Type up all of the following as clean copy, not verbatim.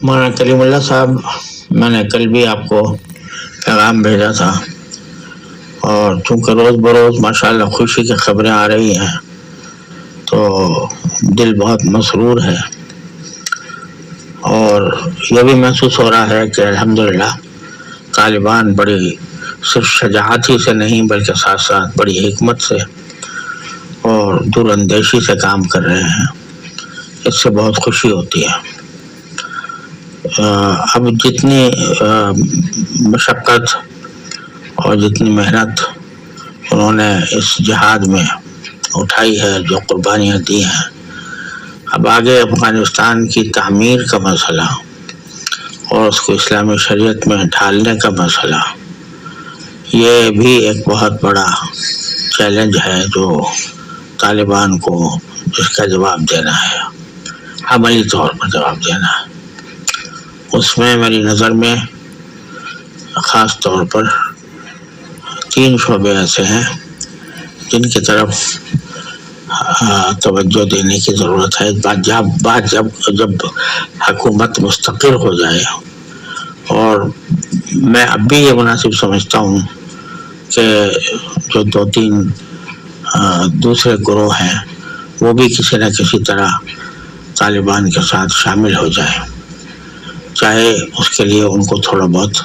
مولانا کلیم اللہ صاحب، میں نے کل بھی آپ کو پیغام بھیجا تھا، اور چونکہ روز بروز ماشاءاللہ خوشی کی خبریں آ رہی ہیں تو دل بہت مسرور ہے، اور یہ بھی محسوس ہو رہا ہے کہ الحمدللہ طالبان بڑی صرف شجاعت ہی سے نہیں بلکہ ساتھ ساتھ بڑی حکمت سے اور دور اندیشی سے کام کر رہے ہیں۔ اس سے بہت خوشی ہوتی ہے۔ اب جتنی مشقت اور جتنی محنت انہوں نے اس جہاد میں اٹھائی ہے، جو قربانیاں دی ہیں، اب آگے افغانستان کی تعمیر کا مسئلہ اور اس کو اسلامی شریعت میں ڈھالنے کا مسئلہ، یہ بھی ایک بہت بڑا چیلنج ہے جو طالبان کو اس کا جواب دینا ہے، عملی طور پر جواب دینا ہے۔ اس میں میری نظر میں خاص طور پر 3 شعبے ایسے ہیں جن کی طرف توجہ دینے کی ضرورت ہے۔ جب حکومت مستقر ہو جائے، اور میں اب بھی یہ مناسب سمجھتا ہوں کہ جو 2-3 دوسرے گروہ ہیں وہ بھی کسی نہ کسی طرح طالبان کے ساتھ شامل ہو جائیں، چاہے اس کے لیے ان کو تھوڑا بہت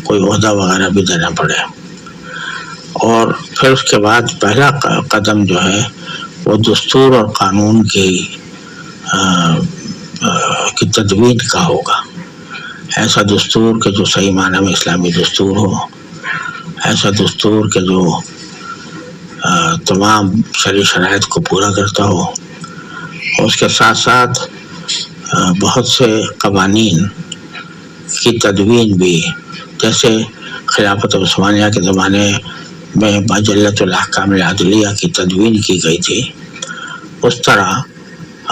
کوئی عہدہ وغیرہ بھی دینا پڑے، اور پھر اس کے بعد پہلا قدم جو ہے وہ دستور اور قانون کی تدوین کا ہوگا۔ ایسا دستور کہ جو صحیح معنی میں اسلامی دستور ہو، ایسا دستور کہ جو تمام شرعی شرائط کو پورا کرتا ہو، اور اس کے ساتھ ساتھ بہت سے قوانین کی تدوین بھی، جیسے خلافت عثمانیہ کے زمانے میں مجلۃ الاحکام العدلیہ کی تدوین کی گئی تھی، اس طرح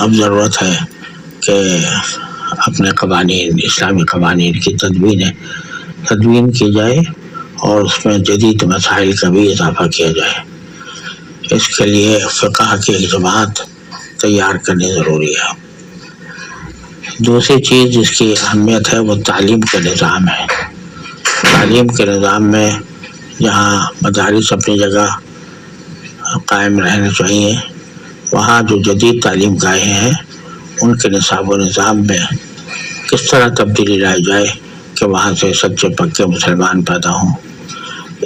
اب ضرورت ہے کہ اپنے قوانین، اسلامی قوانین کی تدوین کی جائے، اور اس میں جدید مسائل کا بھی اضافہ کیا جائے۔ اس کے لیے فقہ کی ایک جماعت تیار کرنی ضروری ہے۔ دوسری چیز جس کی اہمیت ہے وہ تعلیم کا نظام ہے۔ تعلیم کے نظام میں جہاں مدارس اپنی جگہ قائم رہنے چاہیے، وہاں جو جدید تعلیم گاہیں ہیں ان کے نصاب و نظام میں کس طرح تبدیلی لائی جائے کہ وہاں سے سچے پکے مسلمان پیدا ہوں،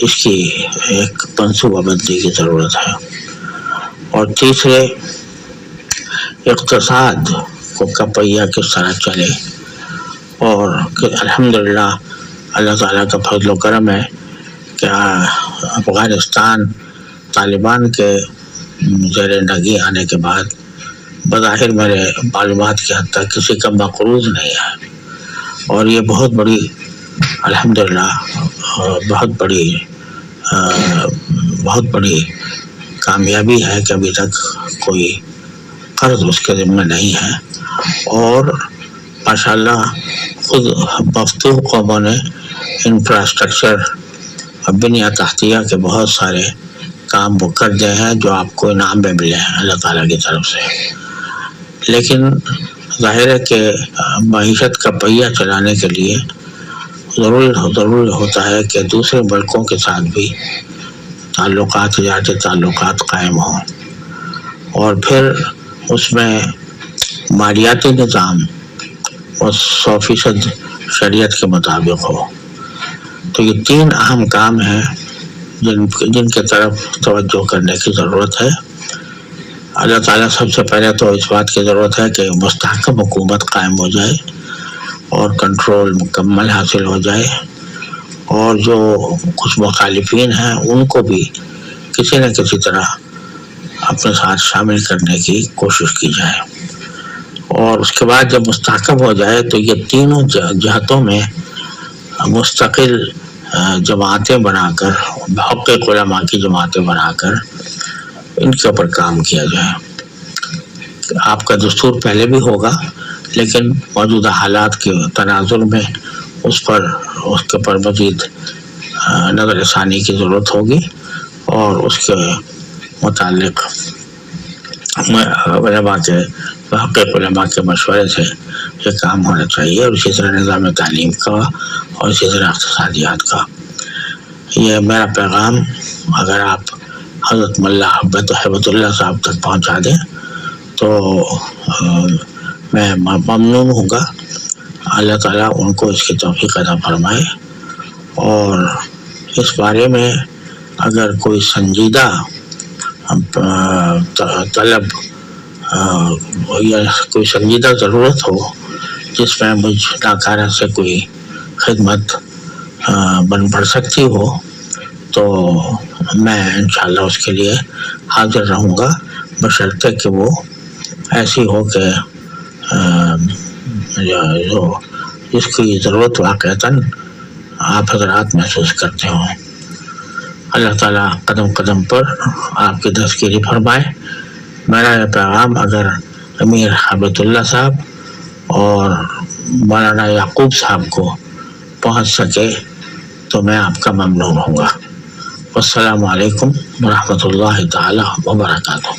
اس کی ایک منصوبہ بندی کی ضرورت ہے۔ اور تیسرے، اقتصاد کا پہیہ کس طرح چلے، اور الحمدللہ اللہ تعالیٰ کا فضل و کرم ہے کہ افغانستان طالبان کے زیر نگی آنے کے بعد بظاہر میرے معلومات کی حد تک کسی کا مقروض نہیں ہے، اور یہ بہت بڑی الحمدللہ بہت بڑی کامیابی ہے کہ ابھی تک کوئی قرض اس کے ذمہ نہیں ہے، اور ماشاءاللہ خود مفتوح قوموں نے انفراسٹرکچر اور بنیاد تحتیہ کے بہت سارے کام وہ کر دے ہیں جو آپ کو انعام میں ملے ہیں اللہ تعالیٰ کی طرف سے۔ لیکن ظاہر ہے کہ معیشت کا پہیہ چلانے کے لیے ضروری ہوتا ہے کہ دوسرے ملکوں کے ساتھ بھی تجارتی تعلقات قائم ہوں، اور پھر اس میں مالیاتی نظام اور 100% شریعت کے مطابق ہو۔ تو یہ 3 اہم کام ہیں جن کے طرف توجہ کرنے کی ضرورت ہے۔ اللہ تعالیٰ سب سے پہلے تو اس بات کی ضرورت ہے کہ مستحکم حکومت قائم ہو جائے اور کنٹرول مکمل حاصل ہو جائے، اور جو کچھ مخالفین ہیں ان کو بھی کسی نہ کسی طرح اپنے ساتھ شامل کرنے کی کوشش کی جائے، اور اس کے بعد جب مستحکم ہو جائے تو یہ تینوں جہتوں میں مستقل جماعتیں بنا کر، محقق علماء کی جماعتیں بنا کر ان کے اوپر کام کیا جائے۔ آپ کا دستور پہلے بھی ہوگا، لیکن موجودہ حالات کے تناظر میں اس کے پر مزید نظر ثانی کی ضرورت ہوگی، اور اس کے متعلق علماء کے محقق علماء کے مشورے سے یہ کام ہونا چاہیے، اور اسی طرح نظام تعلیم کا اور اسی طرح اقتصادیات کا۔ یہ میرا پیغام اگر آپ حضرت ملا ہیبت اللہ صاحب تک پہنچا دیں تو میں ممنون ہوں گا۔ اللہ تعالیٰ ان کو اس کی توفیق عطا فرمائے، اور اس بارے میں اگر کوئی سنجیدہ طلب یا کوئی سنجیدہ ضرورت ہو جس میں مجھ ناکارہ سے کوئی خدمت بن پڑ سکتی ہو تو میں انشاءاللہ اس کے لیے حاضر رہوں گا، بشرطے کہ وہ ایسی ہو کہ جو جس کی ضرورت واقعتاً آپ حضرات محسوس کرتے ہوں۔ اللہ تعالیٰ قدم قدم پر آپ کی دستگیری فرمائے۔ میرا یہ پیغام اگر امیر ہیبت اللہ صاحب اور مولانا یعقوب صاحب کو پہنچ سکے تو میں آپ کا ممنون ہوں گا۔ والسلام علیکم ورحمۃ اللہ تعالیٰ وبرکاتہ۔